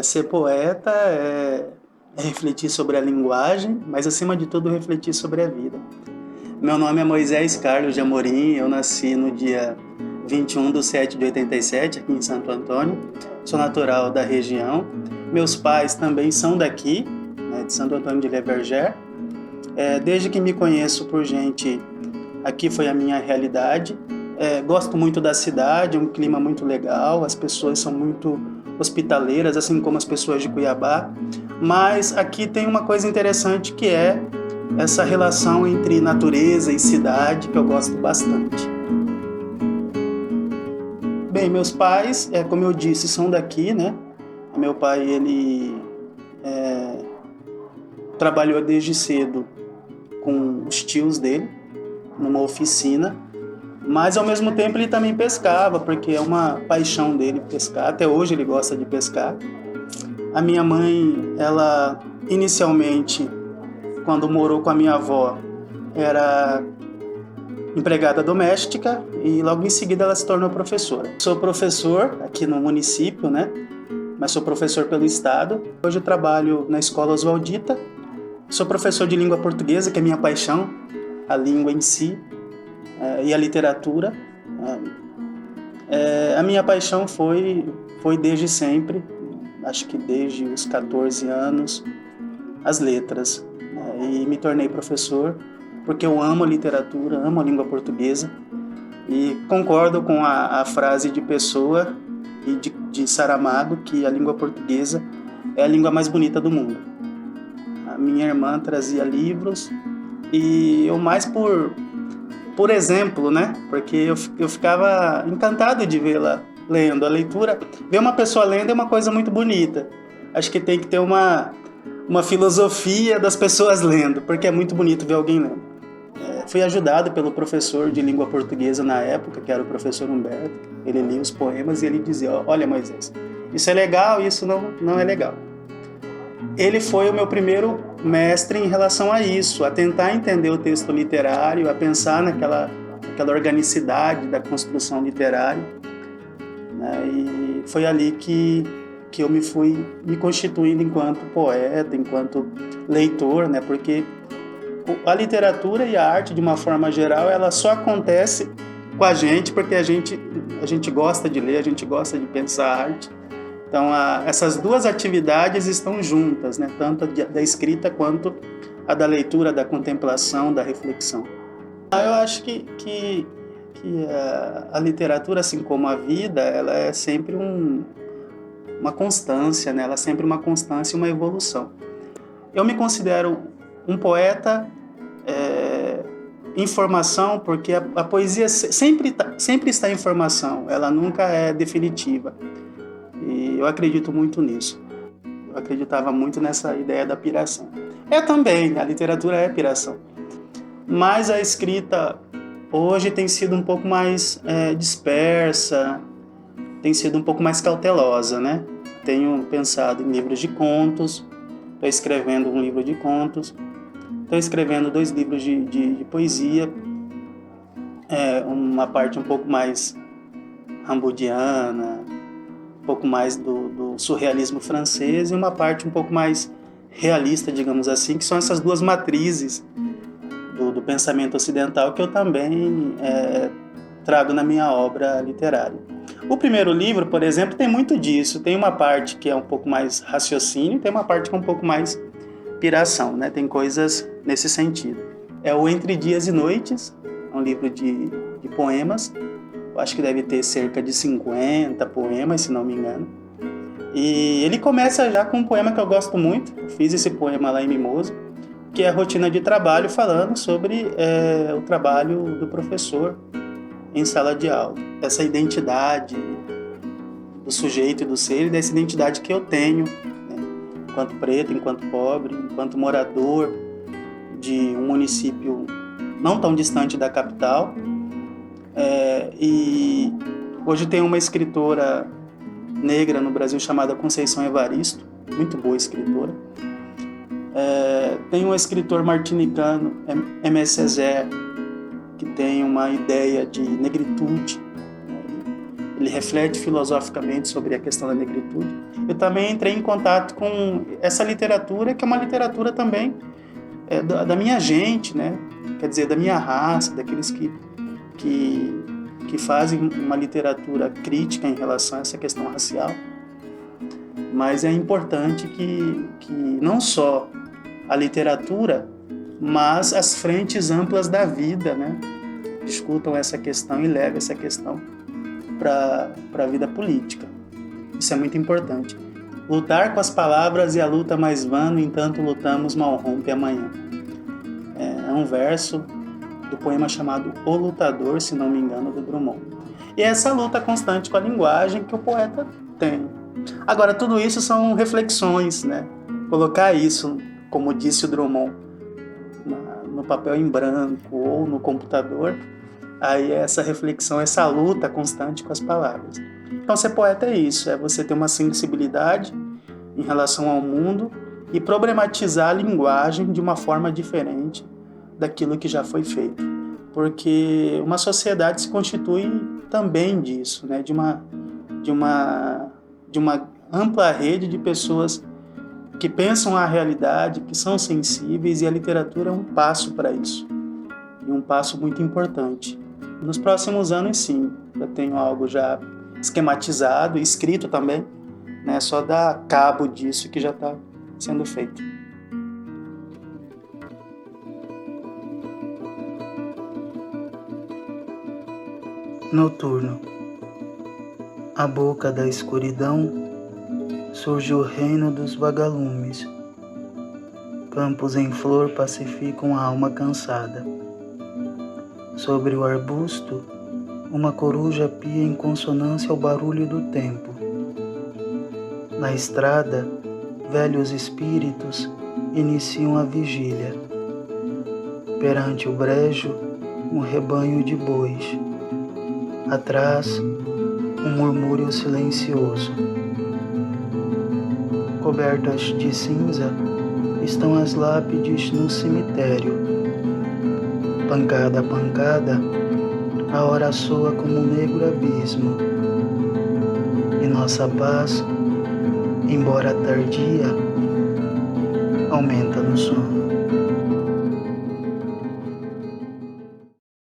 Ser poeta é refletir sobre a linguagem, mas acima de tudo refletir sobre a vida. Meu nome é Moisés Carlos de Amorim, eu nasci no dia 21/7/87, aqui em Santo Antônio. Sou natural da região. Meus pais também são daqui, né, de Santo Antônio de Leverger. Desde que me conheço por gente, aqui foi a minha realidade. Gosto muito da cidade, é um clima muito legal, as pessoas são muito hospitaleiras, assim como as pessoas de Cuiabá. Mas aqui tem uma coisa interessante que é essa relação entre natureza e cidade, que eu gosto bastante. Bem, meus pais, como eu disse, são daqui, né? Meu pai, ele trabalhou desde cedo com os tios dele, numa oficina, mas ao mesmo tempo ele também pescava, porque é uma paixão dele pescar, até hoje ele gosta de pescar. A minha mãe, ela inicialmente, quando morou com a minha avó, era empregada doméstica e logo em seguida ela se tornou professora. Sou professor aqui no município, né? Mas sou professor pelo estado. Hoje eu trabalho na Escola Oswaldita. Sou professor de língua portuguesa, que é minha paixão, a língua em si e a literatura. A minha paixão foi desde sempre, acho que desde os 14 anos, as letras. E me tornei professor porque eu amo a literatura, amo a língua portuguesa e concordo com a frase de Pessoa e de Saramago que a língua portuguesa é a língua mais bonita do mundo. A minha irmã trazia livros e eu mais por exemplo, né? Porque eu ficava encantado de vê-la lendo. A leitura, ver uma pessoa lendo é uma coisa muito bonita. Acho que tem que ter uma filosofia das pessoas lendo, porque é muito bonito ver alguém lendo. Fui ajudado pelo professor de língua portuguesa na época, que era o professor Humberto. Ele lia os poemas e ele dizia: olha, Moisés, isso é legal, isso não é legal. Ele foi o meu primeiro mestre em relação a isso, a tentar entender o texto literário, a pensar naquela organicidade da construção literária, né? E foi ali que eu me fui me constituindo enquanto poeta, enquanto leitor, né? Porque a literatura e a arte, de uma forma geral, ela só acontece com a gente porque a gente gosta de ler, a gente gosta de pensar arte. Então, essas duas atividades estão juntas, né? Tanto da escrita quanto a da leitura, da contemplação, da reflexão. Eu acho que a literatura, assim como a vida, ela é sempre uma constância, né? Ela é sempre uma constância e uma evolução. Eu me considero um poeta em formação, porque a poesia sempre está em formação, ela nunca é definitiva. E eu acredito muito nisso. Eu acreditava muito nessa ideia da piração. Também, a literatura é piração. Mas a escrita hoje tem sido um pouco mais dispersa, tem sido um pouco mais cautelosa, né? Tenho pensado em livros de contos, estou escrevendo um livro de contos, estou escrevendo 2 livros de poesia, uma parte um pouco mais rambudiana, um pouco mais do surrealismo francês e uma parte um pouco mais realista, digamos assim, que são essas duas matrizes do pensamento ocidental que eu também trago na minha obra literária. O primeiro livro, por exemplo, tem muito disso. Tem uma parte que é um pouco mais raciocínio, tem uma parte que é um pouco mais piração, né? Tem coisas nesse sentido. É o Entre Dias e Noites, um livro de poemas. Eu acho que deve ter cerca de 50 poemas, se não me engano. E ele começa já com um poema que eu gosto muito. Eu fiz esse poema lá em Mimoso, que é a rotina de trabalho, falando sobre o trabalho do professor em sala de aula. Essa identidade do sujeito e do ser, e dessa identidade que eu tenho, né? Enquanto preto, enquanto pobre, enquanto morador de um município não tão distante da capital. E hoje tem uma escritora negra no Brasil chamada Conceição Evaristo, muito boa escritora. Tem um escritor martinicano, Aimé Césaire, que tem uma ideia de negritude. ele reflete filosoficamente sobre a questão da negritude. Eu também entrei em contato com essa literatura, que é uma literatura também da minha gente, né? Quer dizer, da minha raça, daqueles que fazem uma literatura crítica em relação a essa questão racial. Mas é importante que não só a literatura, mas as frentes amplas da vida, né, discutam essa questão e levem essa questão para a vida política. Isso é muito importante. Lutar com as palavras e a luta mais vã, no entanto lutamos, mal rompe amanhã. É um verso do poema chamado O Lutador, se não me engano, do Drummond. E é essa luta constante com a linguagem que o poeta tem. Agora, tudo isso são reflexões, né? Colocar isso, como disse o Drummond, no papel em branco ou no computador, aí é essa reflexão, essa luta constante com as palavras. Então, ser poeta é isso, é você ter uma sensibilidade em relação ao mundo e problematizar a linguagem de uma forma diferente daquilo que já foi feito. Porque uma sociedade se constitui também disso, né? de uma ampla rede de pessoas que pensam a realidade, que são sensíveis, e a literatura é um passo para isso. E um passo muito importante. Nos próximos anos, sim, eu tenho algo já esquematizado, escrito também, né? Só dar cabo disso que já está sendo feito. Noturno. À boca da escuridão surge o reino dos vagalumes. Campos em flor pacificam a alma cansada. Sobre o arbusto, uma coruja pia em consonância ao barulho do tempo. Na estrada, velhos espíritos iniciam a vigília. Perante o brejo, um rebanho de bois. Atrás, um murmúrio silencioso. Cobertas de cinza estão as lápides no cemitério. Pancada a pancada, a hora soa como um negro abismo. E nossa paz, embora tardia, aumenta no sono.